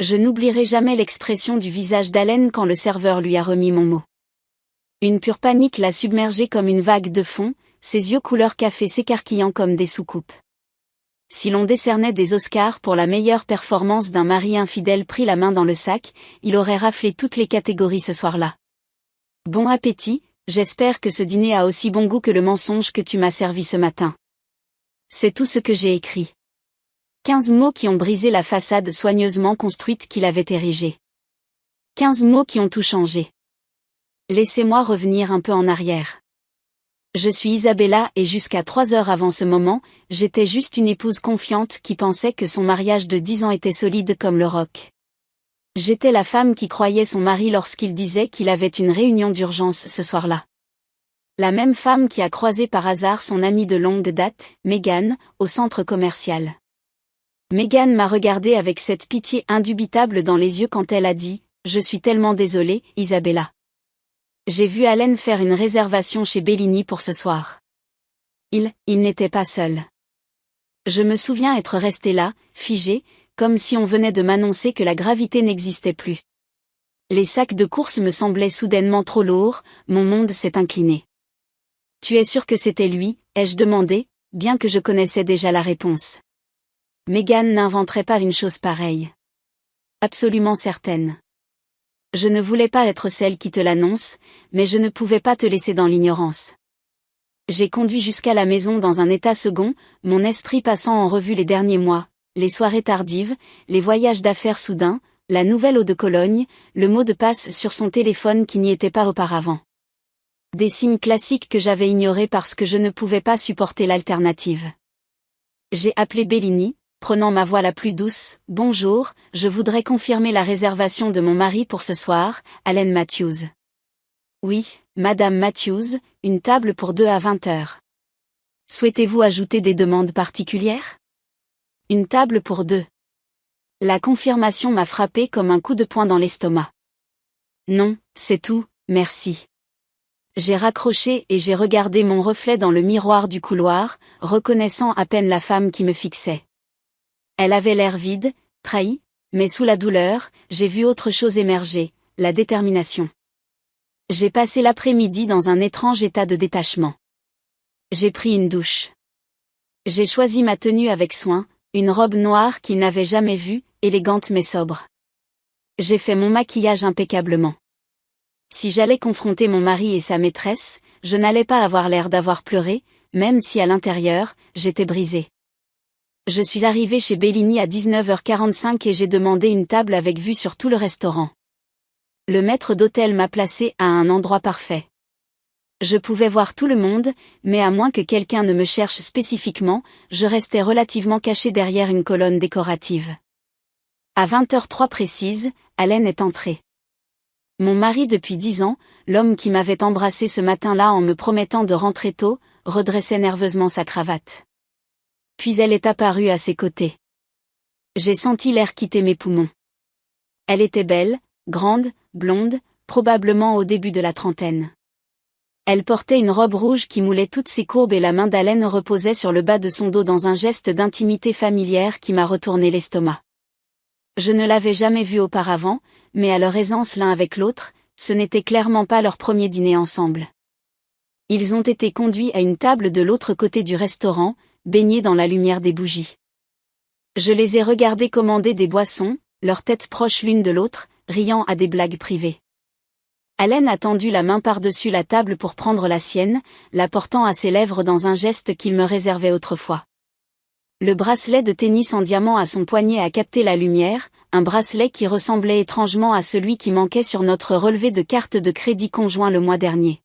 Je n'oublierai jamais l'expression du visage d'Allen quand le serveur lui a remis mon mot. Une pure panique l'a submergé comme une vague de fond, ses yeux couleur café s'écarquillant comme des soucoupes. Si l'on décernait des Oscars pour la meilleure performance d'un mari infidèle pris la main dans le sac, il aurait raflé toutes les catégories ce soir-là. Bon appétit, j'espère que ce dîner a aussi bon goût que le mensonge que tu m'as servi ce matin. C'est tout ce que j'ai écrit. 15 mots qui ont brisé la façade soigneusement construite qu'il avait érigée. 15 mots qui ont tout changé. Laissez-moi revenir un peu en arrière. Je suis Isabella et jusqu'à 3 heures avant ce moment, j'étais juste une épouse confiante qui pensait que son mariage de 10 ans était solide comme le roc. J'étais la femme qui croyait son mari lorsqu'il disait qu'il avait une réunion d'urgence ce soir-là. La même femme qui a croisé par hasard son amie de longue date, Megan, au centre commercial. Megan m'a regardée avec cette pitié indubitable dans les yeux quand elle a dit « Je suis tellement désolée, Isabella. » J'ai vu Allen faire une réservation chez Bellini pour ce soir. Il n'était pas seul. Je me souviens être restée là, figée, comme si on venait de m'annoncer que la gravité n'existait plus. Les sacs de course me semblaient soudainement trop lourds, mon monde s'est incliné. « Tu es sûr que c'était lui ?» ai-je demandé, bien que je connaissais déjà la réponse. Megan n'inventerait pas une chose pareille. Absolument certaine. Je ne voulais pas être celle qui te l'annonce, mais je ne pouvais pas te laisser dans l'ignorance. J'ai conduit jusqu'à la maison dans un état second, mon esprit passant en revue les derniers mois, les soirées tardives, les voyages d'affaires soudains, la nouvelle eau de Cologne, le mot de passe sur son téléphone qui n'y était pas auparavant. Des signes classiques que j'avais ignorés parce que je ne pouvais pas supporter l'alternative. J'ai appelé Bellini, prenant ma voix la plus douce, « Bonjour, je voudrais confirmer la réservation de mon mari pour ce soir, Allen Matthews. » « Oui, Madame Matthews, une table pour 2 à 20 heures. » « Souhaitez-vous ajouter des demandes particulières ? » ?»« Une table pour 2. » La confirmation m'a frappé comme un coup de poing dans l'estomac. « Non, c'est tout, merci. » J'ai raccroché et j'ai regardé mon reflet dans le miroir du couloir, reconnaissant à peine la femme qui me fixait. Elle avait l'air vide, trahie, mais sous la douleur, j'ai vu autre chose émerger, la détermination. J'ai passé l'après-midi dans un étrange état de détachement. J'ai pris une douche. J'ai choisi ma tenue avec soin, une robe noire qu'il n'avait jamais vue, élégante mais sobre. J'ai fait mon maquillage impeccablement. Si j'allais confronter mon mari et sa maîtresse, je n'allais pas avoir l'air d'avoir pleuré, même si à l'intérieur, j'étais brisée. Je suis arrivée chez Bellini à 19h45 et j'ai demandé une table avec vue sur tout le restaurant. Le maître d'hôtel m'a placée à un endroit parfait. Je pouvais voir tout le monde, mais à moins que quelqu'un ne me cherche spécifiquement, je restais relativement cachée derrière une colonne décorative. À 20h03 précise, Allen est entré. Mon mari depuis 10 ans, l'homme qui m'avait embrassé ce matin-là en me promettant de rentrer tôt, redressait nerveusement sa cravate. Puis elle est apparue à ses côtés. J'ai senti l'air quitter mes poumons. Elle était belle, grande, blonde, probablement au début de la trentaine. Elle portait une robe rouge qui moulait toutes ses courbes et la main d'Allen reposait sur le bas de son dos dans un geste d'intimité familière qui m'a retourné l'estomac. Je ne l'avais jamais vue auparavant, mais à leur aisance l'un avec l'autre, ce n'était clairement pas leur premier dîner ensemble. Ils ont été conduits à une table de l'autre côté du restaurant, baignés dans la lumière des bougies. Je les ai regardés commander des boissons, leurs têtes proches l'une de l'autre, riant à des blagues privées. Allen a tendu la main par-dessus la table pour prendre la sienne, la portant à ses lèvres dans un geste qu'il me réservait autrefois. Le bracelet de tennis en diamant à son poignet a capté la lumière, un bracelet qui ressemblait étrangement à celui qui manquait sur notre relevé de carte de crédit conjoint le mois dernier.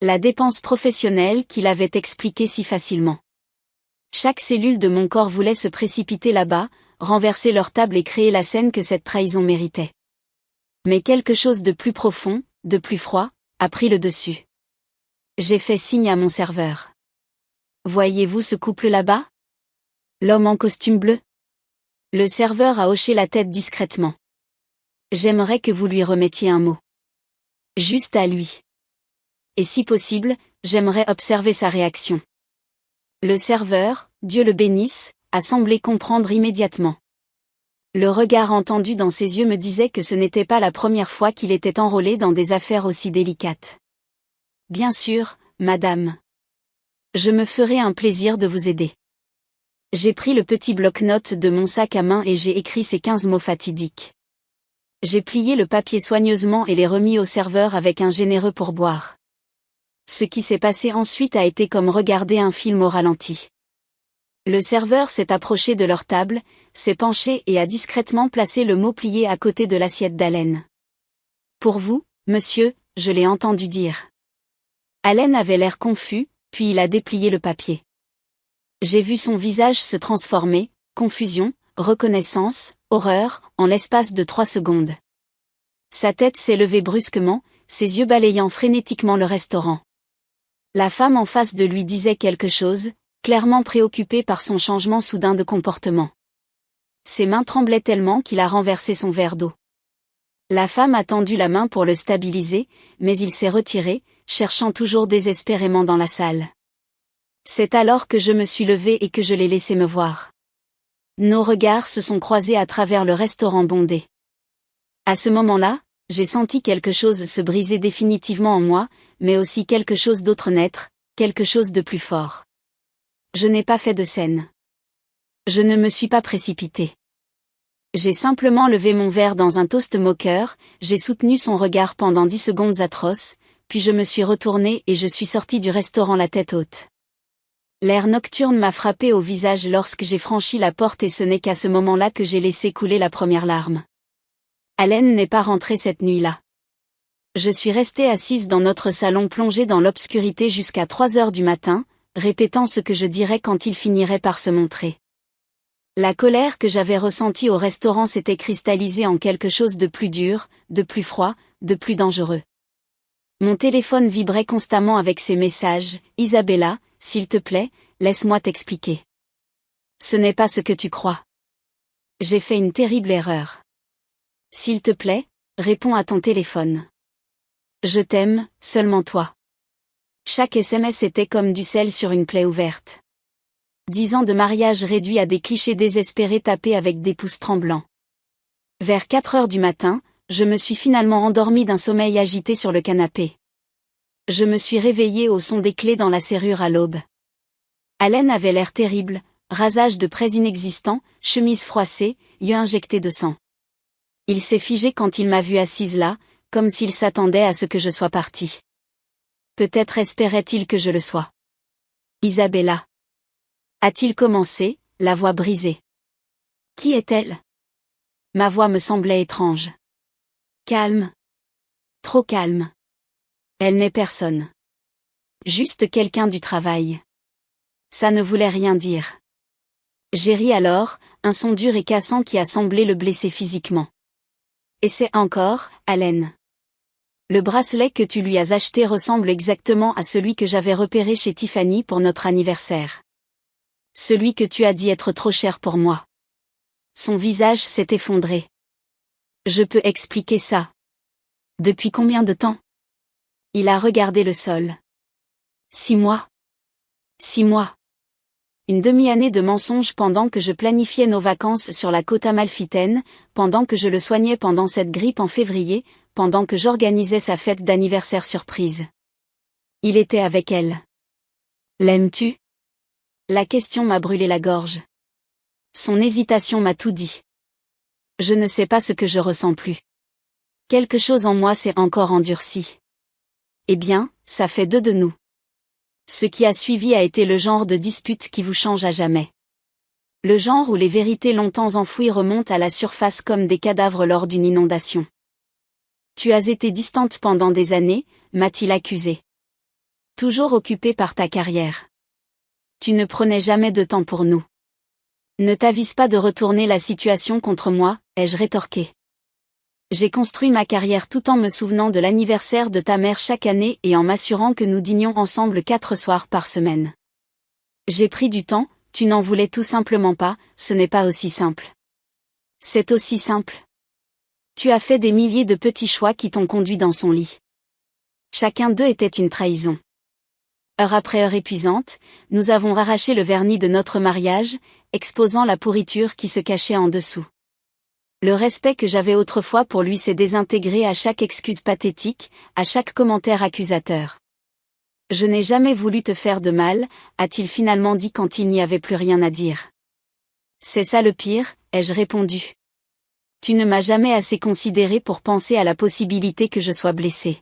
La dépense professionnelle qu'il avait expliquée si facilement. Chaque cellule de mon corps voulait se précipiter là-bas, renverser leur table et créer la scène que cette trahison méritait. Mais quelque chose de plus profond, de plus froid, a pris le dessus. J'ai fait signe à mon serveur. « Voyez-vous ce couple là-bas ? L'homme en costume bleu ?» Le serveur a hoché la tête discrètement. « J'aimerais que vous lui remettiez un mot. Juste à lui. Et si possible, j'aimerais observer sa réaction. » Le serveur, Dieu le bénisse, a semblé comprendre immédiatement. Le regard entendu dans ses yeux me disait que ce n'était pas la première fois qu'il était enrôlé dans des affaires aussi délicates. Bien sûr, madame. Je me ferai un plaisir de vous aider. J'ai pris le petit bloc-notes de mon sac à main et j'ai écrit ces 15 mots fatidiques. J'ai plié le papier soigneusement et les remis au serveur avec un généreux pourboire. Ce qui s'est passé ensuite a été comme regarder un film au ralenti. Le serveur s'est approché de leur table, s'est penché et a discrètement placé le mot plié à côté de l'assiette d'Allen. « Pour vous, monsieur », je l'ai entendu dire. Allen avait l'air confus, puis il a déplié le papier. J'ai vu son visage se transformer, confusion, reconnaissance, horreur, en l'espace de 3 secondes. Sa tête s'est levée brusquement, ses yeux balayant frénétiquement le restaurant. La femme en face de lui disait quelque chose, clairement préoccupée par son changement soudain de comportement. Ses mains tremblaient tellement qu'il a renversé son verre d'eau. La femme a tendu la main pour le stabiliser, mais il s'est retiré, cherchant toujours désespérément dans la salle. C'est alors que je me suis levée et que je l'ai laissé me voir. Nos regards se sont croisés à travers le restaurant bondé. À ce moment-là, j'ai senti quelque chose se briser définitivement en moi, mais aussi quelque chose d'autre naître, quelque chose de plus fort. Je n'ai pas fait de scène. Je ne me suis pas précipitée. J'ai simplement levé mon verre dans un toast moqueur, j'ai soutenu son regard pendant 10 secondes atroces, puis je me suis retournée et je suis sortie du restaurant la tête haute. L'air nocturne m'a frappé au visage lorsque j'ai franchi la porte et ce n'est qu'à ce moment-là que j'ai laissé couler la première larme. Allen n'est pas rentré cette nuit-là. Je suis restée assise dans notre salon plongée dans l'obscurité jusqu'à 3 heures du matin, répétant ce que je dirais quand il finirait par se montrer. La colère que j'avais ressentie au restaurant s'était cristallisée en quelque chose de plus dur, de plus froid, de plus dangereux. Mon téléphone vibrait constamment avec ces messages, « Isabella, s'il te plaît, laisse-moi t'expliquer. Ce n'est pas ce que tu crois. J'ai fait une terrible erreur. S'il te plaît, réponds à ton téléphone. Je t'aime, seulement toi. » Chaque SMS était comme du sel sur une plaie ouverte. 10 ans de mariage réduits à des clichés désespérés tapés avec des pouces tremblants. Vers 4 heures du matin, je me suis finalement endormie d'un sommeil agité sur le canapé. Je me suis réveillée au son des clés dans la serrure à l'aube. Allen avait l'air terrible, rasage de près inexistant, chemise froissée, yeux injectés de sang. Il s'est figé quand il m'a vue assise là, comme s'il s'attendait à ce que je sois partie. Peut-être espérait-il que je le sois. Isabella. A-t-il commencé, la voix brisée. Qui est-elle? Ma voix me semblait étrange. Calme. Trop calme. Elle n'est personne. Juste quelqu'un du travail. Ça ne voulait rien dire. J'ai ri alors, un son dur et cassant qui a semblé le blesser physiquement. Et c'est encore, Allen. Le bracelet que tu lui as acheté ressemble exactement à celui que j'avais repéré chez Tiffany pour notre anniversaire. Celui que tu as dit être trop cher pour moi. Son visage s'est effondré. Je peux expliquer ça. Depuis combien de temps? Il a regardé le sol. 6 mois. 6 mois. Une demi-année de mensonges pendant que je planifiais nos vacances sur la côte amalfitaine, pendant que je le soignais pendant cette grippe en février, pendant que j'organisais sa fête d'anniversaire surprise. Il était avec elle. L'aimes-tu? La question m'a brûlé la gorge. Son hésitation m'a tout dit. Je ne sais pas ce que je ressens plus. Quelque chose en moi s'est encore endurci. Eh bien, ça fait 2 de nous. Ce qui a suivi a été le genre de dispute qui vous change à jamais. Le genre où les vérités longtemps enfouies remontent à la surface comme des cadavres lors d'une inondation. Tu as été distante pendant des années, m'a-t-il accusé. Toujours occupée par ta carrière. Tu ne prenais jamais de temps pour nous. Ne t'avise pas de retourner la situation contre moi, ai-je rétorqué. J'ai construit ma carrière tout en me souvenant de l'anniversaire de ta mère chaque année et en m'assurant que nous dînions ensemble 4 soirs par semaine. J'ai pris du temps, tu n'en voulais tout simplement pas, ce n'est pas aussi simple. C'est aussi simple. Tu as fait des milliers de petits choix qui t'ont conduit dans son lit. Chacun d'eux était une trahison. Heure après heure épuisante, nous avons arraché le vernis de notre mariage, exposant la pourriture qui se cachait en dessous. Le respect que j'avais autrefois pour lui s'est désintégré à chaque excuse pathétique, à chaque commentaire accusateur. Je n'ai jamais voulu te faire de mal, a-t-il finalement dit quand il n'y avait plus rien à dire. C'est ça le pire, ai-je répondu. Tu ne m'as jamais assez considéré pour penser à la possibilité que je sois blessée.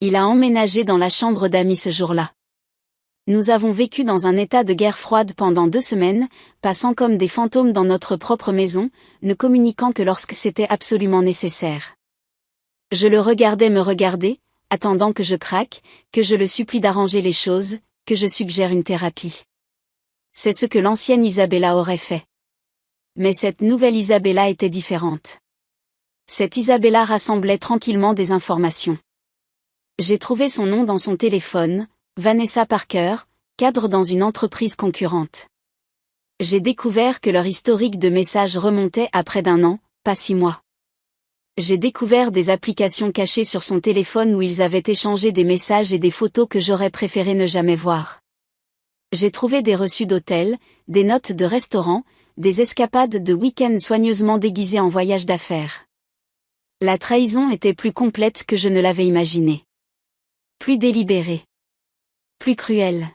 Il a emménagé dans la chambre d'amis ce jour-là. Nous avons vécu dans un état de guerre froide pendant 2 semaines, passant comme des fantômes dans notre propre maison, ne communiquant que lorsque c'était absolument nécessaire. Je le regardais me regarder, attendant que je craque, que je le supplie d'arranger les choses, que je suggère une thérapie. C'est ce que l'ancienne Isabella aurait fait. Mais cette nouvelle Isabella était différente. Cette Isabella rassemblait tranquillement des informations. J'ai trouvé son nom dans son téléphone, Vanessa Parker, cadre dans une entreprise concurrente. J'ai découvert que leur historique de messages remontait à près d'1 an, pas 6 mois. J'ai découvert des applications cachées sur son téléphone où ils avaient échangé des messages et des photos que j'aurais préféré ne jamais voir. J'ai trouvé des reçus d'hôtel, des notes de restaurant, des escapades de week-end soigneusement déguisées en voyage d'affaires. La trahison était plus complète que je ne l'avais imaginé. Plus délibérée. Plus cruelle.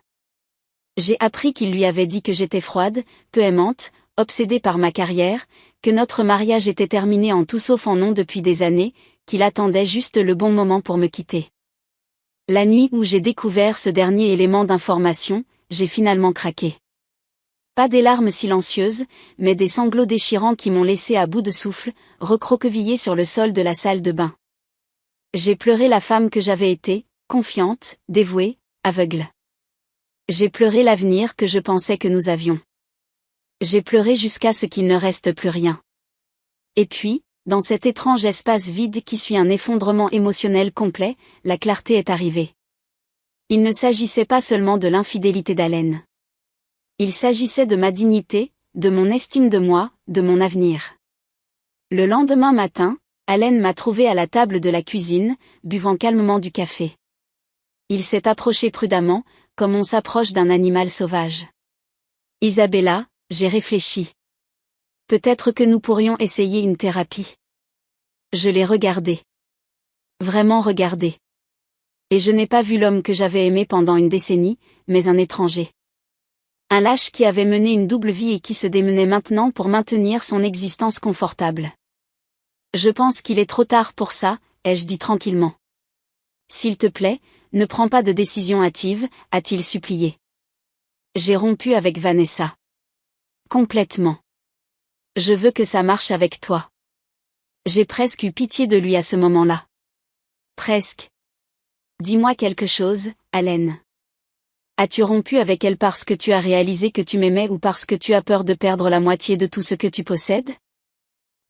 J'ai appris qu'il lui avait dit que j'étais froide, peu aimante, obsédée par ma carrière, que notre mariage était terminé en tout sauf en nom depuis des années, qu'il attendait juste le bon moment pour me quitter. La nuit où j'ai découvert ce dernier élément d'information, j'ai finalement craqué. Pas des larmes silencieuses, mais des sanglots déchirants qui m'ont laissé à bout de souffle, recroquevillé sur le sol de la salle de bain. J'ai pleuré la femme que j'avais été, confiante, dévouée, aveugle. J'ai pleuré l'avenir que je pensais que nous avions. J'ai pleuré jusqu'à ce qu'il ne reste plus rien. Et puis, dans cet étrange espace vide qui suit un effondrement émotionnel complet, la clarté est arrivée. Il ne s'agissait pas seulement de l'infidélité d'Allen. Il s'agissait de ma dignité, de mon estime de moi, de mon avenir. Le lendemain matin, Allen m'a trouvé à la table de la cuisine, buvant calmement du café. Il s'est approché prudemment, comme on s'approche d'un animal sauvage. Isabella, j'ai réfléchi. Peut-être que nous pourrions essayer une thérapie. Je l'ai regardé. Vraiment regardé. Et je n'ai pas vu l'homme que j'avais aimé pendant une décennie, mais un étranger. Un lâche qui avait mené une double vie et qui se démenait maintenant pour maintenir son existence confortable. Je pense qu'il est trop tard pour ça, ai-je dit tranquillement. S'il te plaît, ne prends pas de décision hâtive, a-t-il supplié. J'ai rompu avec Vanessa. Complètement. Je veux que ça marche avec toi. J'ai presque eu pitié de lui à ce moment-là. Presque. Dis-moi quelque chose, Allen. As-tu rompu avec elle parce que tu as réalisé que tu m'aimais ou parce que tu as peur de perdre la moitié de tout ce que tu possèdes?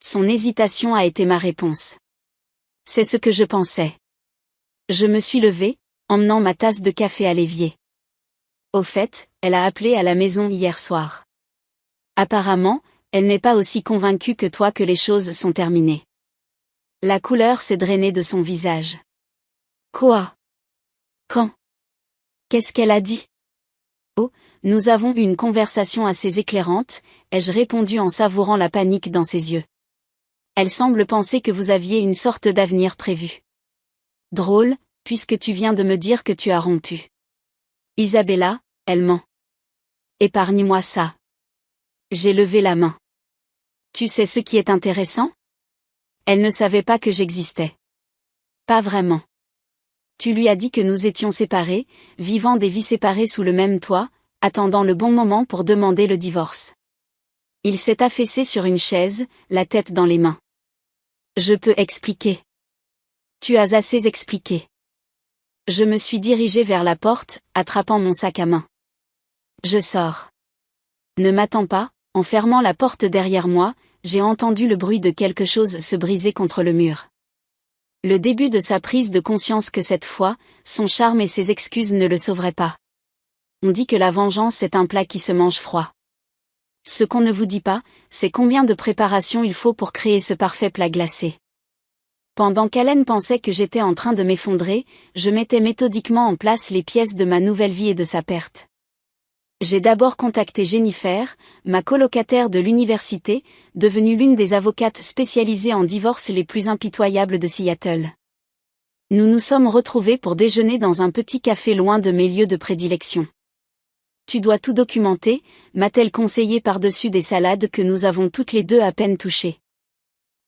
Son hésitation a été ma réponse. C'est ce que je pensais. Je me suis levée, emmenant ma tasse de café à l'évier. Au fait, elle a appelé à la maison hier soir. Apparemment, elle n'est pas aussi convaincue que toi que les choses sont terminées. La couleur s'est drainée de son visage. Quoi? Quand? Qu'est-ce qu'elle a dit? Oh, nous avons eu une conversation assez éclairante, ai-je répondu en savourant la panique dans ses yeux. Elle semble penser que vous aviez une sorte d'avenir prévu. Drôle, puisque tu viens de me dire que tu as rompu. Isabella, elle ment. Épargne-moi ça. J'ai levé la main. Tu sais ce qui est intéressant? Elle ne savait pas que j'existais. Pas vraiment. Tu lui as dit que nous étions séparés, vivant des vies séparées sous le même toit, attendant le bon moment pour demander le divorce. Il s'est affaissé sur une chaise, la tête dans les mains. Je peux expliquer. Tu as assez expliqué. Je me suis dirigée vers la porte, attrapant mon sac à main. Je sors. Ne m'attends pas, en fermant la porte derrière moi, j'ai entendu le bruit de quelque chose se briser contre le mur. Le début de sa prise de conscience que cette fois, son charme et ses excuses ne le sauveraient pas. On dit que la vengeance est un plat qui se mange froid. Ce qu'on ne vous dit pas, c'est combien de préparation il faut pour créer ce parfait plat glacé. Pendant qu'Allen pensait que j'étais en train de m'effondrer, je mettais méthodiquement en place les pièces de ma nouvelle vie et de sa perte. J'ai d'abord contacté Jennifer, ma colocataire de l'université, devenue l'une des avocates spécialisées en divorce les plus impitoyables de Seattle. Nous nous sommes retrouvés pour déjeuner dans un petit café loin de mes lieux de prédilection. Tu dois tout documenter, m'a-t-elle conseillé par-dessus des salades que nous avons toutes les deux à peine touchées.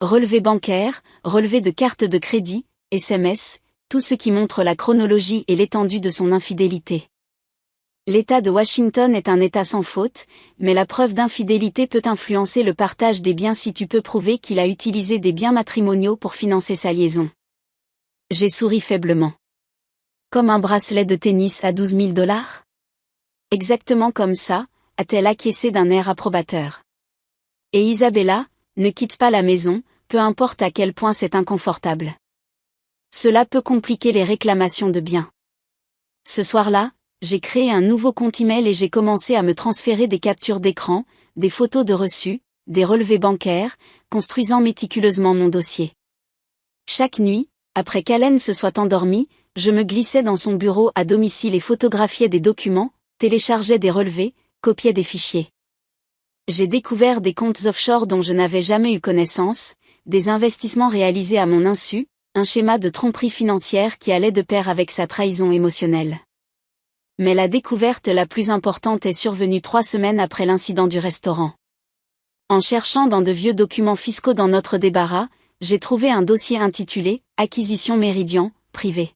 Relevé bancaire, relevé de carte de crédit, SMS, tout ce qui montre la chronologie et l'étendue de son infidélité. L'État de Washington est un État sans faute, mais la preuve d'infidélité peut influencer le partage des biens si tu peux prouver qu'il a utilisé des biens matrimoniaux pour financer sa liaison. J'ai souri faiblement. Comme un bracelet de tennis à 12 000 $? Exactement comme ça, a-t-elle acquiescé d'un air approbateur. Et Isabella, ne quitte pas la maison, peu importe à quel point c'est inconfortable. Cela peut compliquer les réclamations de biens. Ce soir-là, j'ai créé un nouveau compte email et j'ai commencé à me transférer des captures d'écran, des photos de reçus, des relevés bancaires, construisant méticuleusement mon dossier. Chaque nuit, après qu'Allen se soit endormie, je me glissais dans son bureau à domicile et photographiais des documents, téléchargeais des relevés, copiais des fichiers. J'ai découvert des comptes offshore dont je n'avais jamais eu connaissance, des investissements réalisés à mon insu, un schéma de tromperie financière qui allait de pair avec sa trahison émotionnelle. Mais la découverte la plus importante est survenue 3 semaines après l'incident du restaurant. En cherchant dans de vieux documents fiscaux dans notre débarras, j'ai trouvé un dossier intitulé « Acquisition Méridian, privé ».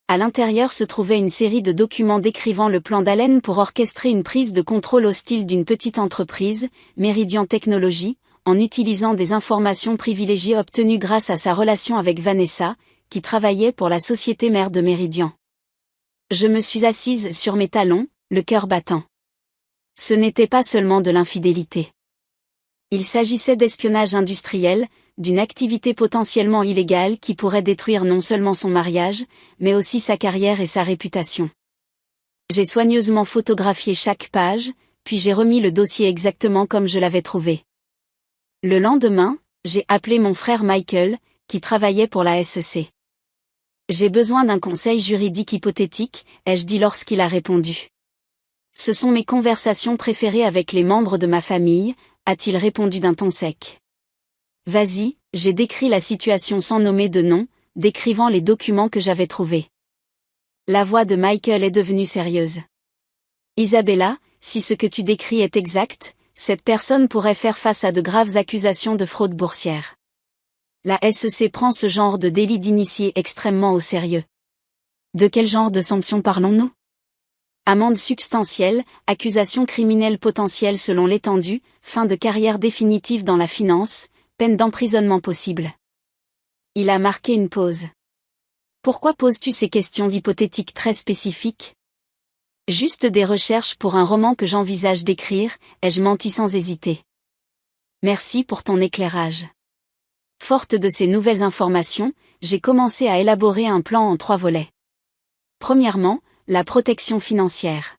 À l'intérieur se trouvait une série de documents décrivant le plan d'Allen pour orchestrer une prise de contrôle hostile d'une petite entreprise, Meridian Technology, en utilisant des informations privilégiées obtenues grâce à sa relation avec Vanessa, qui travaillait pour la société mère de Meridian. Je me suis assise sur mes talons, le cœur battant. Ce n'était pas seulement de l'infidélité. Il s'agissait d'espionnage industriel, d'une activité potentiellement illégale qui pourrait détruire non seulement son mariage, mais aussi sa carrière et sa réputation. J'ai soigneusement photographié chaque page, puis j'ai remis le dossier exactement comme je l'avais trouvé. Le lendemain, j'ai appelé mon frère Michael, qui travaillait pour la SEC. J'ai besoin d'un conseil juridique hypothétique, ai-je dit lorsqu'il a répondu. Ce sont mes conversations préférées avec les membres de ma famille, a-t-il répondu d'un ton sec. Vas-y, j'ai décrit la situation sans nommer de nom, décrivant les documents que j'avais trouvés. La voix de Michael est devenue sérieuse. Isabella, si ce que tu décris est exact, cette personne pourrait faire face à de graves accusations de fraude boursière. La SEC prend ce genre de délit d'initié extrêmement au sérieux. De quel genre de sanctions parlons-nous? Amende substantielle, accusation criminelle potentielle selon l'étendue, fin de carrière définitive dans la finance, peine d'emprisonnement possible. Il a marqué une pause. Pourquoi poses-tu ces questions hypothétiques très spécifiques? Juste des recherches pour un roman que j'envisage d'écrire, ai-je menti sans hésiter. Merci pour ton éclairage. Forte de ces nouvelles informations, j'ai commencé à élaborer un plan en 3 volets. Premièrement, la protection financière.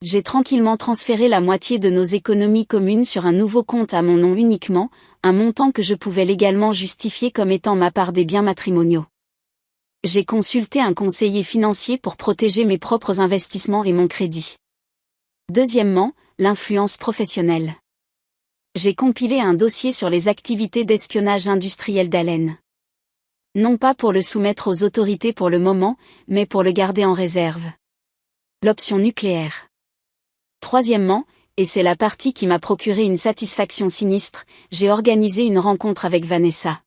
J'ai tranquillement transféré la moitié de nos économies communes sur un nouveau compte à mon nom uniquement, un montant que je pouvais légalement justifier comme étant ma part des biens matrimoniaux. J'ai consulté un conseiller financier pour protéger mes propres investissements et mon crédit. Deuxièmement, l'influence professionnelle. J'ai compilé un dossier sur les activités d'espionnage industriel d'Allen. Non pas pour le soumettre aux autorités pour le moment, mais pour le garder en réserve. L'option nucléaire. Troisièmement, et c'est la partie qui m'a procuré une satisfaction sinistre, j'ai organisé une rencontre avec Vanessa.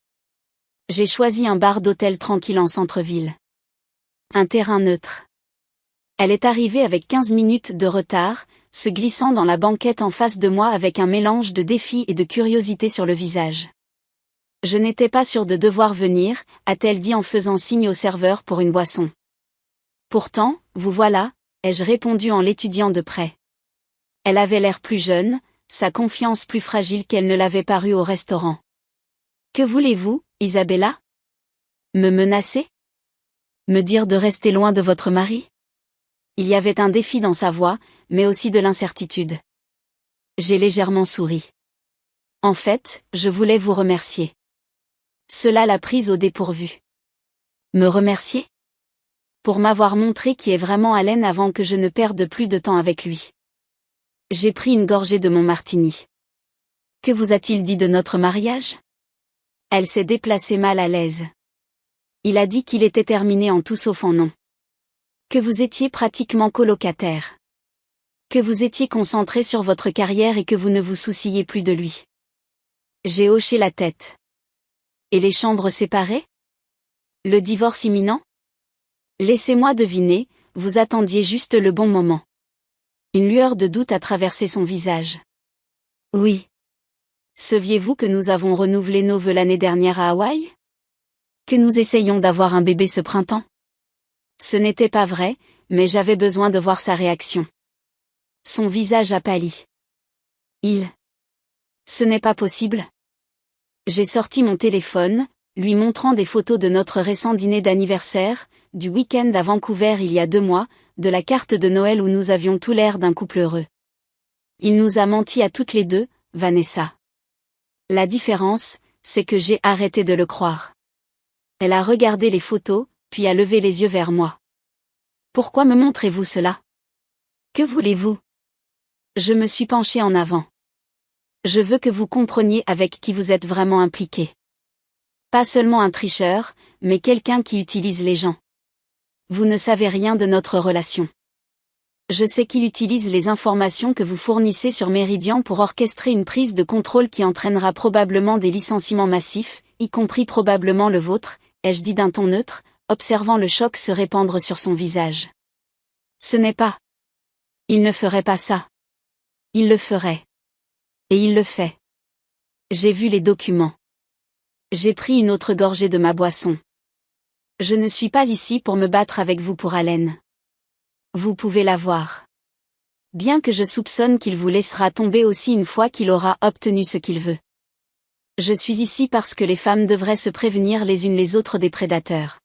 J'ai choisi un bar d'hôtel tranquille en centre-ville. Un terrain neutre. Elle est arrivée avec 15 minutes de retard, se glissant dans la banquette en face de moi avec un mélange de défi et de curiosité sur le visage. Je n'étais pas sûre de devoir venir, a-t-elle dit en faisant signe au serveur pour une boisson. Pourtant, vous voilà, ai-je répondu en l'étudiant de près. Elle avait l'air plus jeune, sa confiance plus fragile qu'elle ne l'avait paru au restaurant. Que voulez-vous, Isabella? Me menacer? Me dire de rester loin de votre mari? Il y avait un défi dans sa voix, mais aussi de l'incertitude. J'ai légèrement souri. En fait, je voulais vous remercier. Cela l'a prise au dépourvu. Me remercier? Pour m'avoir montré qui est vraiment Allen avant que je ne perde plus de temps avec lui. J'ai pris une gorgée de mon martini. Que vous a-t-il dit de notre mariage? Elle s'est déplacée mal à l'aise. Il a dit qu'il était terminé en tout sauf en non. Que vous étiez pratiquement colocataire. Que vous étiez concentré sur votre carrière et que vous ne vous souciez plus de lui. J'ai hoché la tête. Et les chambres séparées? Le divorce imminent? Laissez-moi deviner, vous attendiez juste le bon moment. Une lueur de doute a traversé son visage. Oui. Saviez-vous que nous avons renouvelé nos vœux l'année dernière à Hawaï? Que nous essayons d'avoir un bébé ce printemps? Ce n'était pas vrai, mais j'avais besoin de voir sa réaction. Son visage a pâli. Ce n'est pas possible. J'ai sorti mon téléphone, lui montrant des photos de notre récent dîner d'anniversaire, du week-end à Vancouver il y a 2 mois, de la carte de Noël où nous avions tout l'air d'un couple heureux. Il nous a menti à toutes les deux, Vanessa. La différence, c'est que j'ai arrêté de le croire. Elle a regardé les photos, puis a levé les yeux vers moi. Pourquoi me montrez-vous cela? Que voulez-vous? Je me suis penchée en avant. Je veux que vous compreniez avec qui vous êtes vraiment impliqué. Pas seulement un tricheur, mais quelqu'un qui utilise les gens. Vous ne savez rien de notre relation. Je sais qu'il utilise les informations que vous fournissez sur Meridian pour orchestrer une prise de contrôle qui entraînera probablement des licenciements massifs, y compris probablement le vôtre, ai-je dit d'un ton neutre, observant le choc se répandre sur son visage. Ce n'est pas. Il ne ferait pas ça. Il le ferait. Et il le fait. J'ai vu les documents. J'ai pris une autre gorgée de ma boisson. Je ne suis pas ici pour me battre avec vous pour Allen. Vous pouvez la voir. Bien que je soupçonne qu'il vous laissera tomber aussi une fois qu'il aura obtenu ce qu'il veut. Je suis ici parce que les femmes devraient se prévenir les unes les autres des prédateurs.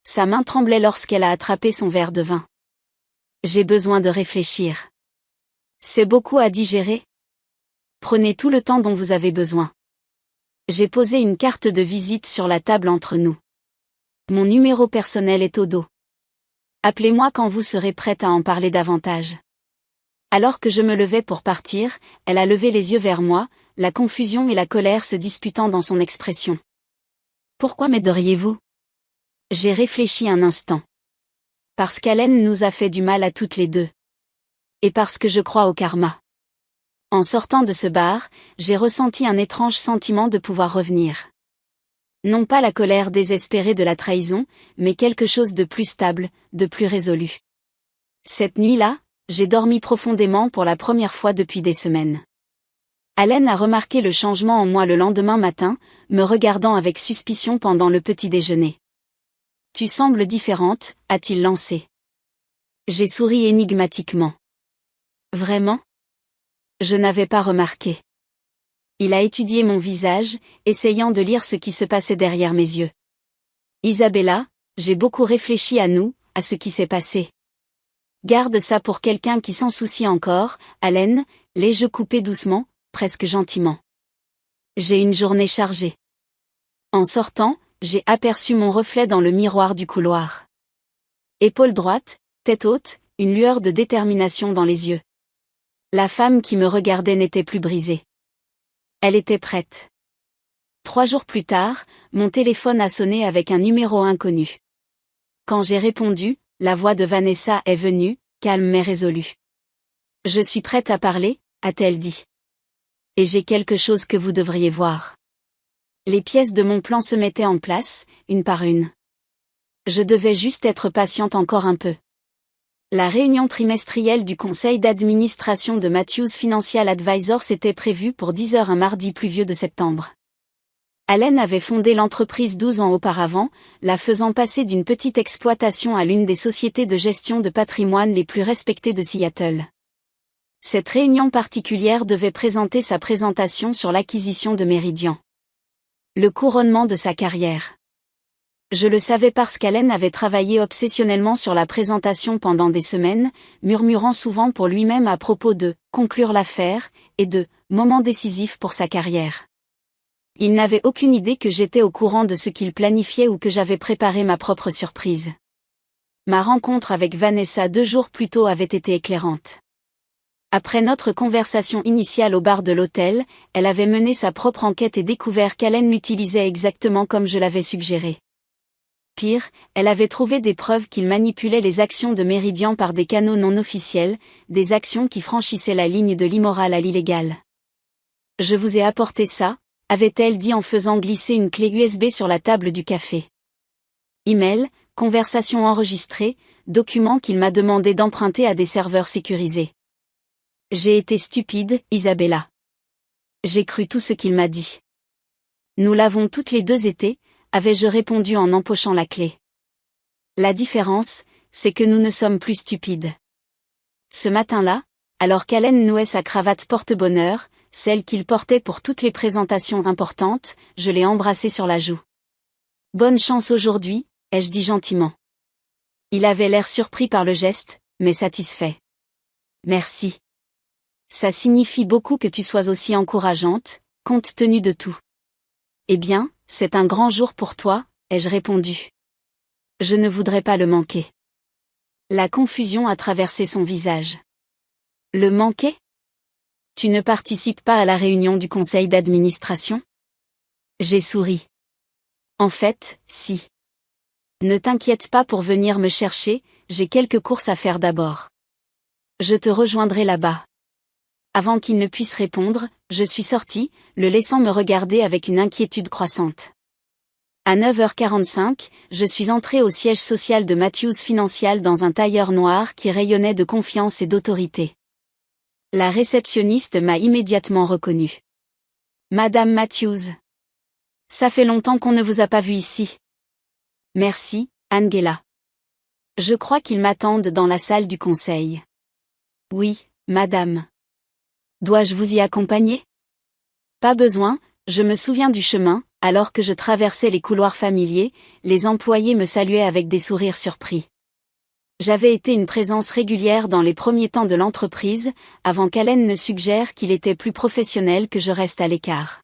Sa main tremblait lorsqu'elle a attrapé son verre de vin. J'ai besoin de réfléchir. C'est beaucoup à digérer. Prenez tout le temps dont vous avez besoin. J'ai posé une carte de visite sur la table entre nous. Mon numéro personnel est au dos. Appelez-moi quand vous serez prête à en parler davantage. Alors que je me levais pour partir, elle a levé les yeux vers moi, la confusion et la colère se disputant dans son expression. Pourquoi m'aideriez-vous? J'ai réfléchi un instant. Parce qu'Allen nous a fait du mal à toutes les deux. Et parce que je crois au karma. En sortant de ce bar, j'ai ressenti un étrange sentiment de pouvoir revenir. Non pas la colère désespérée de la trahison, mais quelque chose de plus stable, de plus résolu. Cette nuit-là, j'ai dormi profondément pour la première fois depuis des semaines. Allen a remarqué le changement en moi le lendemain matin, me regardant avec suspicion pendant le petit déjeuner. « Tu sembles différente », a-t-il lancé. J'ai souri énigmatiquement. « Vraiment ? Je n'avais pas remarqué. » Il a étudié mon visage, essayant de lire ce qui se passait derrière mes yeux. « Isabella, j'ai beaucoup réfléchi à nous, à ce qui s'est passé. Garde ça pour quelqu'un qui s'en soucie encore, Allen, » l'ai-je coupé doucement, presque gentiment. J'ai une journée chargée. En sortant, j'ai aperçu mon reflet dans le miroir du couloir. Épaule droite, tête haute, une lueur de détermination dans les yeux. La femme qui me regardait n'était plus brisée. Elle était prête. 3 jours plus tard, mon téléphone a sonné avec un numéro inconnu. Quand j'ai répondu, la voix de Vanessa est venue, calme mais résolue. « Je suis prête à parler », a-t-elle dit. « Et j'ai quelque chose que vous devriez voir. » Les pièces de mon plan se mettaient en place, une par une. Je devais juste être patiente encore un peu. La réunion trimestrielle du conseil d'administration de Matthews Financial Advisors était prévue pour 10 heures un mardi pluvieux de septembre. Allen avait fondé l'entreprise 12 ans auparavant, la faisant passer d'une petite exploitation à l'une des sociétés de gestion de patrimoine les plus respectées de Seattle. Cette réunion particulière devait présenter sa présentation sur l'acquisition de Meridian. Le couronnement de sa carrière. Je le savais parce qu'Allen avait travaillé obsessionnellement sur la présentation pendant des semaines, murmurant souvent pour lui-même à propos de « conclure l'affaire » et de « moment décisif pour sa carrière ». Il n'avait aucune idée que j'étais au courant de ce qu'il planifiait ou que j'avais préparé ma propre surprise. Ma rencontre avec Vanessa 2 jours plus tôt avait été éclairante. Après notre conversation initiale au bar de l'hôtel, elle avait mené sa propre enquête et découvert qu'Allen l'utilisait exactement comme je l'avais suggéré. Pire, elle avait trouvé des preuves qu'il manipulait les actions de Meridian par des canaux non officiels, des actions qui franchissaient la ligne de l'immoral à l'illégal. « Je vous ai apporté ça », avait-elle dit en faisant glisser une clé USB sur la table du café. Email, conversation enregistrée, document qu'il m'a demandé d'emprunter à des serveurs sécurisés. J'ai été stupide, Isabella. J'ai cru tout ce qu'il m'a dit. Nous l'avons toutes les deux été, avais-je répondu en empochant la clé. La différence, c'est que nous ne sommes plus stupides. Ce matin-là, alors qu'Allen nouait sa cravate porte-bonheur, celle qu'il portait pour toutes les présentations importantes, je l'ai embrassé sur la joue. Bonne chance aujourd'hui, ai-je dit gentiment. Il avait l'air surpris par le geste, mais satisfait. Merci. Ça signifie beaucoup que tu sois aussi encourageante, compte tenu de tout. Eh bien, c'est un grand jour pour toi, ai-je répondu. Je ne voudrais pas le manquer. La confusion a traversé son visage. Le manquer ? Tu ne participes pas à la réunion du conseil d'administration ? J'ai souri. En fait, si. Ne t'inquiète pas pour venir me chercher, j'ai quelques courses à faire d'abord. Je te rejoindrai là-bas. Avant qu'il ne puisse répondre, je suis sortie, le laissant me regarder avec une inquiétude croissante. À 9h45, je suis entrée au siège social de Matthews Financial dans un tailleur noir qui rayonnait de confiance et d'autorité. La réceptionniste m'a immédiatement reconnue. Madame Matthews. Ça fait longtemps qu'on ne vous a pas vue ici. Merci, Angela. Je crois qu'ils m'attendent dans la salle du conseil. Oui, madame. Dois-je vous y accompagner ? Pas besoin, je me souviens du chemin, alors que je traversais les couloirs familiers, les employés me saluaient avec des sourires surpris. J'avais été une présence régulière dans les premiers temps de l'entreprise, avant qu'Allen ne suggère qu'il était plus professionnel que je reste à l'écart.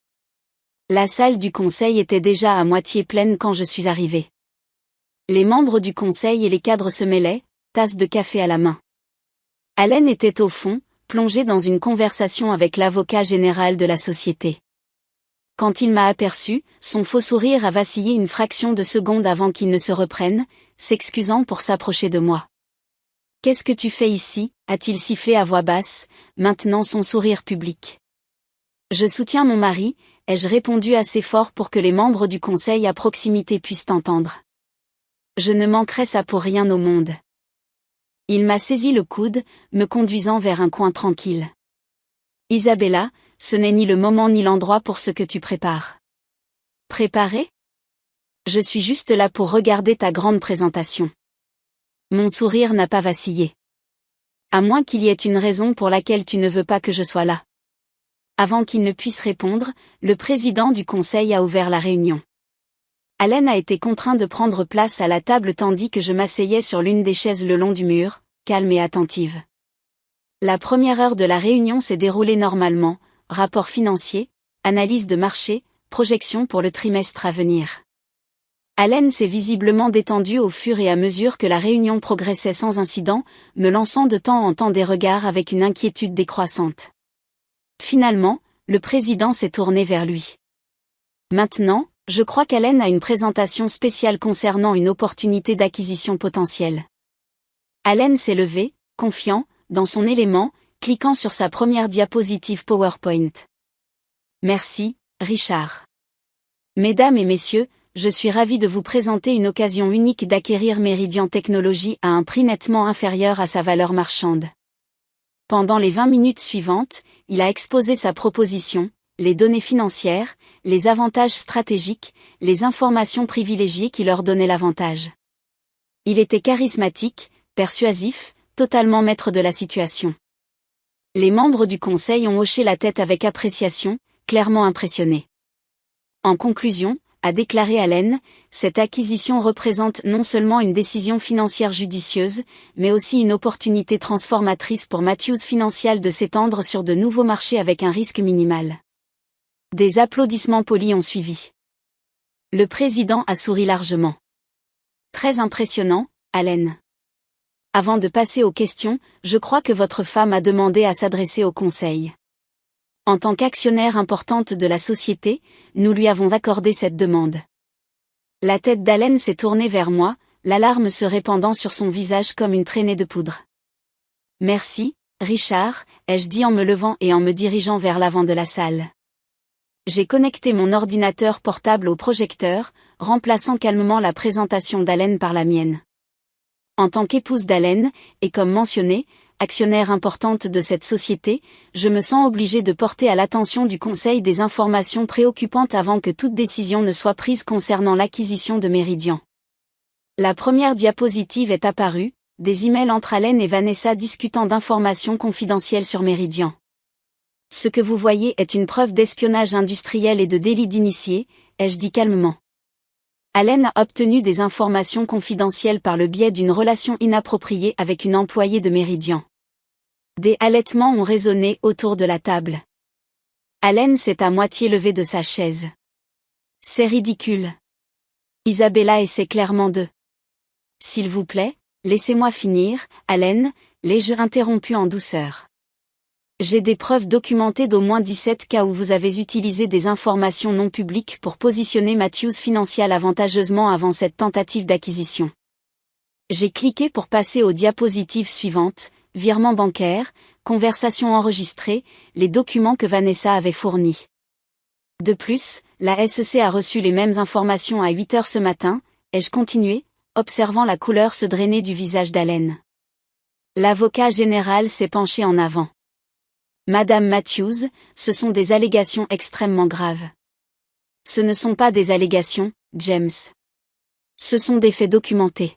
La salle du conseil était déjà à moitié pleine quand je suis arrivée. Les membres du conseil et les cadres se mêlaient, tasse de café à la main. Allen était au fond, plongé dans une conversation avec l'avocat général de la société. Quand il m'a aperçu, son faux sourire a vacillé une fraction de seconde avant qu'il ne se reprenne, s'excusant pour s'approcher de moi. « Qu'est-ce que tu fais ici » a-t-il sifflé à voix basse, maintenant son sourire public. « Je soutiens mon mari » ai-je répondu assez fort pour que les membres du conseil à proximité puissent entendre. Je ne manquerais ça pour rien au monde. Il m'a saisi le coude, me conduisant vers un coin tranquille. Isabella, ce n'est ni le moment ni l'endroit pour ce que tu prépares. Préparer ? Je suis juste là pour regarder ta grande présentation. Mon sourire n'a pas vacillé. À moins qu'il y ait une raison pour laquelle tu ne veux pas que je sois là. Avant qu'il ne puisse répondre, le président du conseil a ouvert la réunion. Allen a été contraint de prendre place à la table tandis que je m'asseyais sur l'une des chaises le long du mur, calme et attentive. La première heure de la réunion s'est déroulée normalement, rapport financier, analyse de marché, projection pour le trimestre à venir. Allen s'est visiblement détendu au fur et à mesure que la réunion progressait sans incident, me lançant de temps en temps des regards avec une inquiétude décroissante. Finalement, le président s'est tourné vers lui. Maintenant, je crois qu'Allen a une présentation spéciale concernant une opportunité d'acquisition potentielle. Allen s'est levé, confiant, dans son élément, cliquant sur sa première diapositive PowerPoint. Merci, Richard. Mesdames et messieurs, je suis ravi de vous présenter une occasion unique d'acquérir Meridian Technologies à un prix nettement inférieur à sa valeur marchande. Pendant les 20 minutes suivantes, il a exposé sa proposition, les données financières, les avantages stratégiques, les informations privilégiées qui leur donnaient l'avantage. Il était charismatique, persuasif, totalement maître de la situation. Les membres du conseil ont hoché la tête avec appréciation, clairement impressionnés. En conclusion, a déclaré Allen, cette acquisition représente non seulement une décision financière judicieuse, mais aussi une opportunité transformatrice pour Matthews Financial de s'étendre sur de nouveaux marchés avec un risque minimal. Des applaudissements polis ont suivi. Le président a souri largement. Très impressionnant, Allen. Avant de passer aux questions, je crois que votre femme a demandé à s'adresser au conseil. En tant qu'actionnaire importante de la société, nous lui avons accordé cette demande. La tête d'Allen s'est tournée vers moi, l'alarme se répandant sur son visage comme une traînée de poudre. Merci, Richard, ai-je dit en me levant et en me dirigeant vers l'avant de la salle. J'ai connecté mon ordinateur portable au projecteur, remplaçant calmement la présentation d'Allen par la mienne. En tant qu'épouse d'Allen, et comme mentionné, actionnaire importante de cette société, je me sens obligée de porter à l'attention du Conseil des informations préoccupantes avant que toute décision ne soit prise concernant l'acquisition de Meridian. La première diapositive est apparue, des emails entre Allen et Vanessa discutant d'informations confidentielles sur Meridian. Ce que vous voyez est une preuve d'espionnage industriel et de délit d'initié, ai-je dit calmement. Allen a obtenu des informations confidentielles par le biais d'une relation inappropriée avec une employée de Meridian. Des halètements ont résonné autour de la table. Allen s'est à moitié levé de sa chaise. C'est ridicule. Isabella essaie clairement de. S'il vous plaît, laissez-moi finir, Allen, l'ai-je interrompu en douceur. J'ai des preuves documentées d'au moins 17 cas où vous avez utilisé des informations non publiques pour positionner Matthews Financial avantageusement avant cette tentative d'acquisition. J'ai cliqué pour passer aux diapositives suivantes, virement bancaire, conversation enregistrée, les documents que Vanessa avait fournis. De plus, la SEC a reçu les mêmes informations à 8 heures ce matin, ai-je continué, observant la couleur se drainer du visage d'Allen. L'avocat général s'est penché en avant. Madame Matthews, ce sont des allégations extrêmement graves. Ce ne sont pas des allégations, James. Ce sont des faits documentés.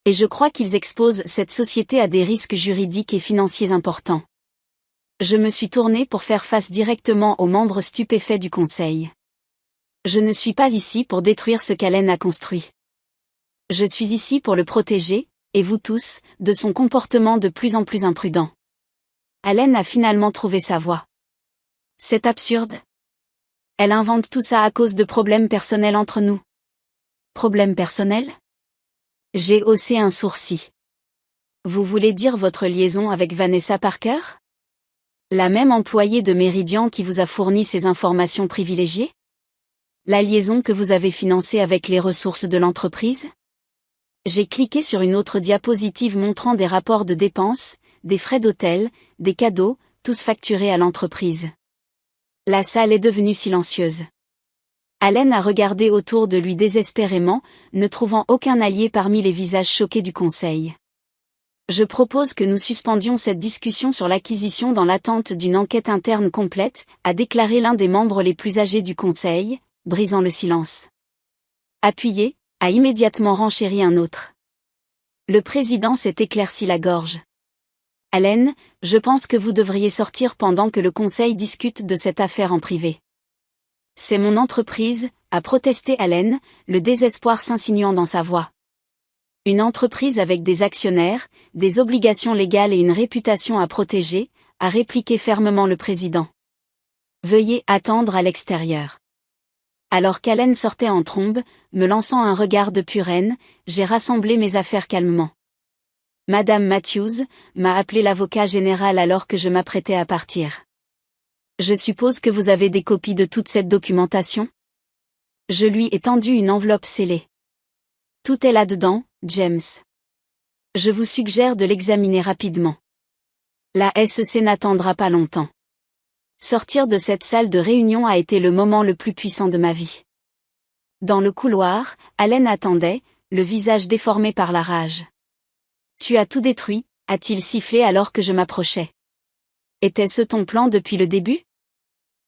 Et je crois qu'ils exposent cette société à des risques juridiques et financiers importants. Je me suis tournée pour faire face directement aux membres stupéfaits du Conseil. Je ne suis pas ici pour détruire ce qu'Allen a construit. Je suis ici pour le protéger, et vous tous, de son comportement de plus en plus imprudent. Allen a finalement trouvé sa voie. C'est absurde. Elle invente tout ça à cause de problèmes personnels entre nous. Problèmes personnels ? J'ai haussé un sourcil. Vous voulez dire votre liaison avec Vanessa Parker ? La même employée de Meridian qui vous a fourni ces informations privilégiées ? La liaison que vous avez financée avec les ressources de l'entreprise ? J'ai cliqué sur une autre diapositive montrant des rapports de dépenses, des frais d'hôtel, des cadeaux, tous facturés à l'entreprise. La salle est devenue silencieuse. Allen a regardé autour de lui désespérément, ne trouvant aucun allié parmi les visages choqués du conseil. Je propose que nous suspendions cette discussion sur l'acquisition dans l'attente d'une enquête interne complète, a déclaré l'un des membres les plus âgés du conseil, brisant le silence. Appuyé, a immédiatement renchéri un autre. Le président s'est éclairci la gorge. Allen, je pense que vous devriez sortir pendant que le conseil discute de cette affaire en privé. C'est mon entreprise, a protesté Allen, le désespoir s'insinuant dans sa voix. Une entreprise avec des actionnaires, des obligations légales et une réputation à protéger, a répliqué fermement le président. Veuillez attendre à l'extérieur. Alors qu'Allen sortait en trombe, me lançant un regard de pure haine, j'ai rassemblé mes affaires calmement. Madame Matthews, m'a appelé l'avocat général alors que je m'apprêtais à partir. Je suppose que vous avez des copies de toute cette documentation ? Je lui ai tendu une enveloppe scellée. Tout est là-dedans, James. Je vous suggère de l'examiner rapidement. La SEC n'attendra pas longtemps. Sortir de cette salle de réunion a été le moment le plus puissant de ma vie. Dans le couloir, Allen attendait, le visage déformé par la rage. Tu as tout détruit, a-t-il sifflé alors que je m'approchais. Était-ce ton plan depuis le début ?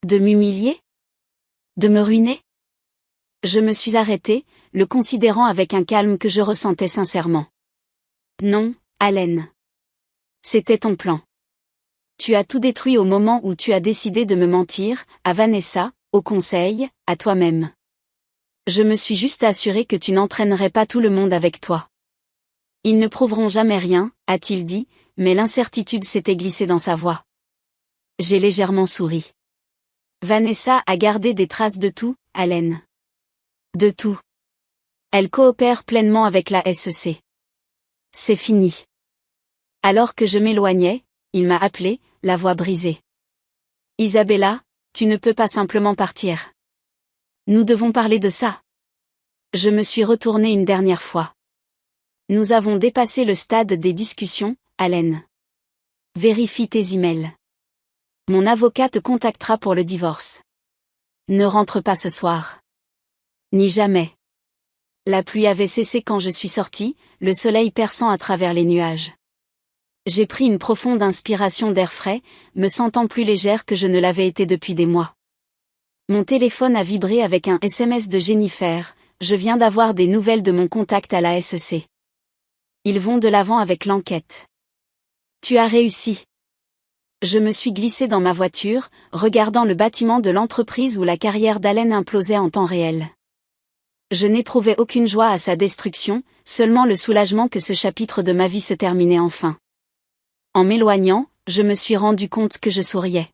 De m'humilier ? De me ruiner ? Je me suis arrêtée, le considérant avec un calme que je ressentais sincèrement. Non, Allen. C'était ton plan. Tu as tout détruit au moment où tu as décidé de me mentir, à Vanessa, au conseil, à toi-même. Je me suis juste assurée que tu n'entraînerais pas tout le monde avec toi. Ils ne prouveront jamais rien, a-t-il dit, mais l'incertitude s'était glissée dans sa voix. J'ai légèrement souri. Vanessa a gardé des traces de tout, Allen. De tout. Elle coopère pleinement avec la SEC. C'est fini. Alors que je m'éloignais, il m'a appelé, la voix brisée. Isabella, tu ne peux pas simplement partir. Nous devons parler de ça. Je me suis retournée une dernière fois. Nous avons dépassé le stade des discussions, Allen. Vérifie tes emails. Mon avocat te contactera pour le divorce. Ne rentre pas ce soir. Ni jamais. La pluie avait cessé quand je suis sortie, le soleil perçant à travers les nuages. J'ai pris une profonde inspiration d'air frais, me sentant plus légère que je ne l'avais été depuis des mois. Mon téléphone a vibré avec un SMS de Jennifer, je viens d'avoir des nouvelles de mon contact à la SEC. Ils vont de l'avant avec l'enquête. Tu as réussi. Je me suis glissée dans ma voiture, regardant le bâtiment de l'entreprise où la carrière d'Allen implosait en temps réel. Je n'éprouvais aucune joie à sa destruction, seulement le soulagement que ce chapitre de ma vie se terminait enfin. En m'éloignant, je me suis rendu compte que je souriais.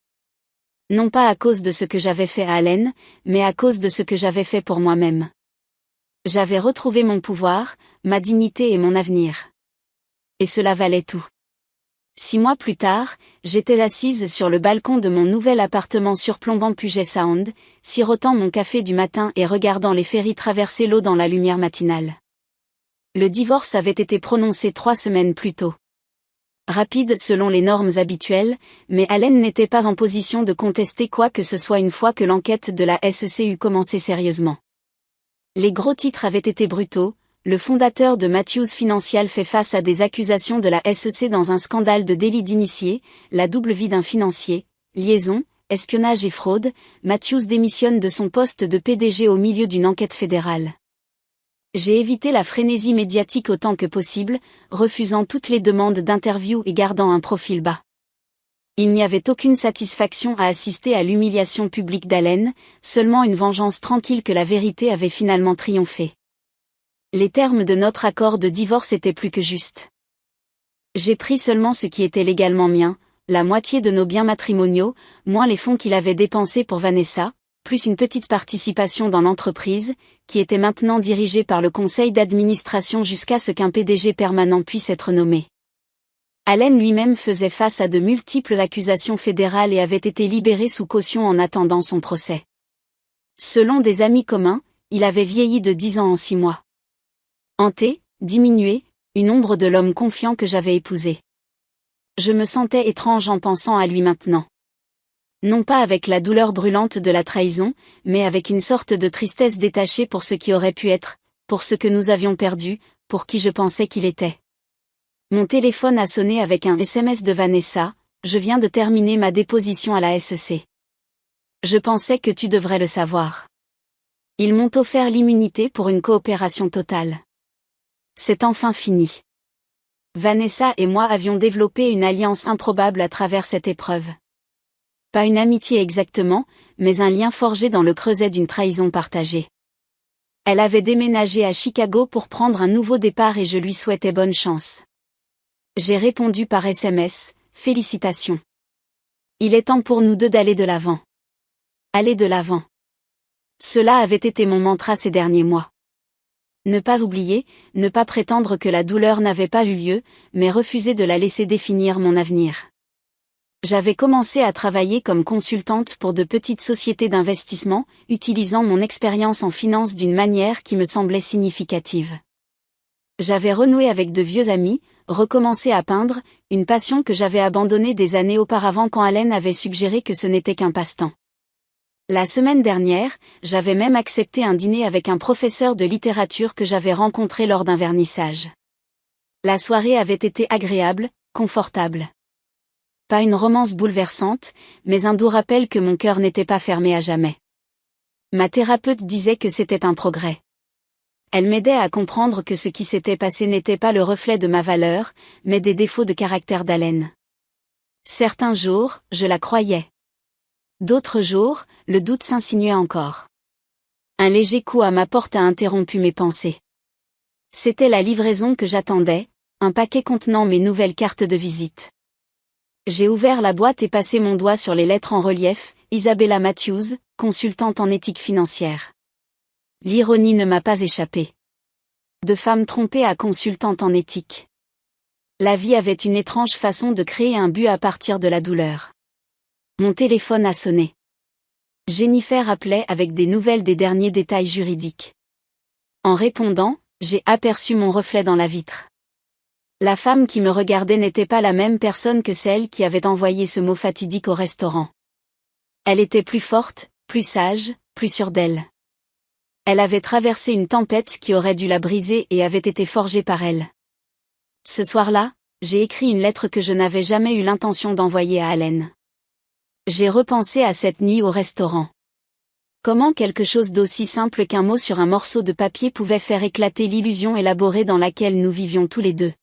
Non pas à cause de ce que j'avais fait à Allen, mais à cause de ce que j'avais fait pour moi-même. J'avais retrouvé mon pouvoir, ma dignité et mon avenir. Et cela valait tout. 6 mois plus tard, j'étais assise sur le balcon de mon nouvel appartement surplombant Puget Sound, sirotant mon café du matin et regardant les ferries traverser l'eau dans la lumière matinale. Le divorce avait été prononcé 3 semaines plus tôt. Rapide selon les normes habituelles, mais Allen n'était pas en position de contester quoi que ce soit une fois que l'enquête de la SEC eut commencé sérieusement. Les gros titres avaient été brutaux. Le fondateur de Matthews Financial fait face à des accusations de la SEC dans un scandale de délit d'initié, la double vie d'un financier, liaison, espionnage et fraude. Matthews démissionne de son poste de PDG au milieu d'une enquête fédérale. J'ai évité la frénésie médiatique autant que possible, refusant toutes les demandes d'interview et gardant un profil bas. Il n'y avait aucune satisfaction à assister à l'humiliation publique d'Allen, seulement une vengeance tranquille que la vérité avait finalement triomphé. Les termes de notre accord de divorce étaient plus que justes. J'ai pris seulement ce qui était légalement mien, la moitié de nos biens matrimoniaux, moins les fonds qu'il avait dépensés pour Vanessa, plus une petite participation dans l'entreprise, qui était maintenant dirigée par le conseil d'administration jusqu'à ce qu'un PDG permanent puisse être nommé. Allen lui-même faisait face à de multiples accusations fédérales et avait été libéré sous caution en attendant son procès. Selon des amis communs, il avait vieilli de 10 ans en 6 mois. Hanté, diminué, une ombre de l'homme confiant que j'avais épousé. Je me sentais étrange en pensant à lui maintenant. Non pas avec la douleur brûlante de la trahison, mais avec une sorte de tristesse détachée pour ce qui aurait pu être, pour ce que nous avions perdu, pour qui je pensais qu'il était. Mon téléphone a sonné avec un SMS de Vanessa, je viens de terminer ma déposition à la SEC. Je pensais que tu devrais le savoir. Ils m'ont offert l'immunité pour une coopération totale. C'est enfin fini. Vanessa et moi avions développé une alliance improbable à travers cette épreuve. Pas une amitié exactement, mais un lien forgé dans le creuset d'une trahison partagée. Elle avait déménagé à Chicago pour prendre un nouveau départ et je lui souhaitais bonne chance. J'ai répondu par SMS, félicitations. Il est temps pour nous deux d'aller de l'avant. Aller de l'avant. Cela avait été mon mantra ces derniers mois. Ne pas oublier, ne pas prétendre que la douleur n'avait pas eu lieu, mais refuser de la laisser définir mon avenir. J'avais commencé à travailler comme consultante pour de petites sociétés d'investissement, utilisant mon expérience en finance d'une manière qui me semblait significative. J'avais renoué avec de vieux amis, recommencé à peindre, une passion que j'avais abandonnée des années auparavant quand Allen avait suggéré que ce n'était qu'un passe-temps. La semaine dernière, j'avais même accepté un dîner avec un professeur de littérature que j'avais rencontré lors d'un vernissage. La soirée avait été agréable, confortable. Pas une romance bouleversante, mais un doux rappel que mon cœur n'était pas fermé à jamais. Ma thérapeute disait que c'était un progrès. Elle m'aidait à comprendre que ce qui s'était passé n'était pas le reflet de ma valeur, mais des défauts de caractère d'Allen. Certains jours, je la croyais. D'autres jours, le doute s'insinuait encore. Un léger coup à ma porte a interrompu mes pensées. C'était la livraison que j'attendais, un paquet contenant mes nouvelles cartes de visite. J'ai ouvert la boîte et passé mon doigt sur les lettres en relief, Isabella Matthews, consultante en éthique financière. L'ironie ne m'a pas échappé. De femme trompée à consultante en éthique. La vie avait une étrange façon de créer un but à partir de la douleur. Mon téléphone a sonné. Jennifer appelait avec des nouvelles des derniers détails juridiques. En répondant, j'ai aperçu mon reflet dans la vitre. La femme qui me regardait n'était pas la même personne que celle qui avait envoyé ce mot fatidique au restaurant. Elle était plus forte, plus sage, plus sûre d'elle. Elle avait traversé une tempête qui aurait dû la briser et avait été forgée par elle. Ce soir-là, j'ai écrit une lettre que je n'avais jamais eu l'intention d'envoyer à Allen. J'ai repensé à cette nuit au restaurant. Comment quelque chose d'aussi simple qu'un mot sur un morceau de papier pouvait faire éclater l'illusion élaborée dans laquelle nous vivions tous les deux.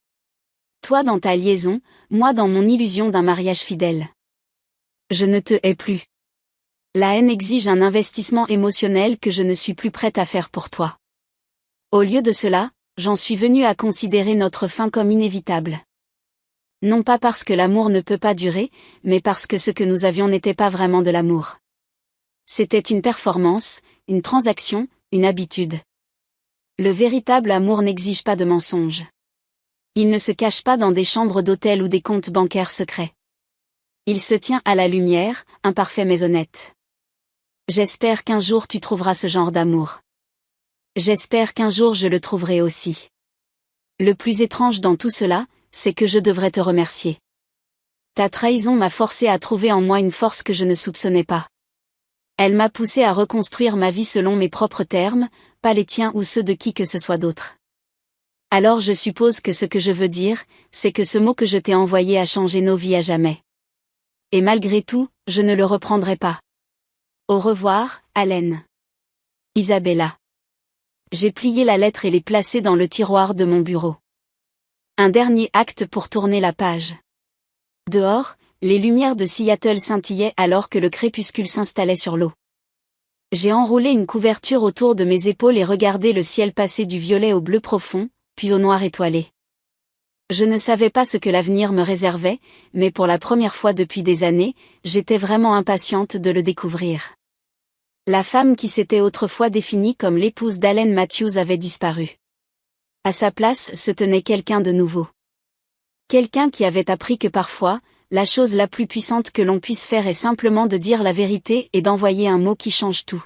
Toi dans ta liaison, moi dans mon illusion d'un mariage fidèle. Je ne te hais plus. La haine exige un investissement émotionnel que je ne suis plus prête à faire pour toi. Au lieu de cela, j'en suis venue à considérer notre fin comme inévitable. Non pas parce que l'amour ne peut pas durer, mais parce que ce que nous avions n'était pas vraiment de l'amour. C'était une performance, une transaction, une habitude. Le véritable amour n'exige pas de mensonges. Il ne se cache pas dans des chambres d'hôtel ou des comptes bancaires secrets. Il se tient à la lumière, imparfait mais honnête. J'espère qu'un jour tu trouveras ce genre d'amour. J'espère qu'un jour je le trouverai aussi. Le plus étrange dans tout cela, c'est que je devrais te remercier. Ta trahison m'a forcé à trouver en moi une force que je ne soupçonnais pas. Elle m'a poussé à reconstruire ma vie selon mes propres termes, pas les tiens ou ceux de qui que ce soit d'autre. Alors je suppose que ce que je veux dire, c'est que ce mot que je t'ai envoyé a changé nos vies à jamais. Et malgré tout, je ne le reprendrai pas. Au revoir, Allen. Isabella. J'ai plié la lettre et l'ai placée dans le tiroir de mon bureau. Un dernier acte pour tourner la page. Dehors, les lumières de Seattle scintillaient alors que le crépuscule s'installait sur l'eau. J'ai enroulé une couverture autour de mes épaules et regardé le ciel passer du violet au bleu profond, puis au noir étoilé. Je ne savais pas ce que l'avenir me réservait, mais pour la première fois depuis des années, j'étais vraiment impatiente de le découvrir. La femme qui s'était autrefois définie comme l'épouse d'Allen Matthews avait disparu. À sa place se tenait quelqu'un de nouveau. Quelqu'un qui avait appris que parfois, la chose la plus puissante que l'on puisse faire est simplement de dire la vérité et d'envoyer un mot qui change tout.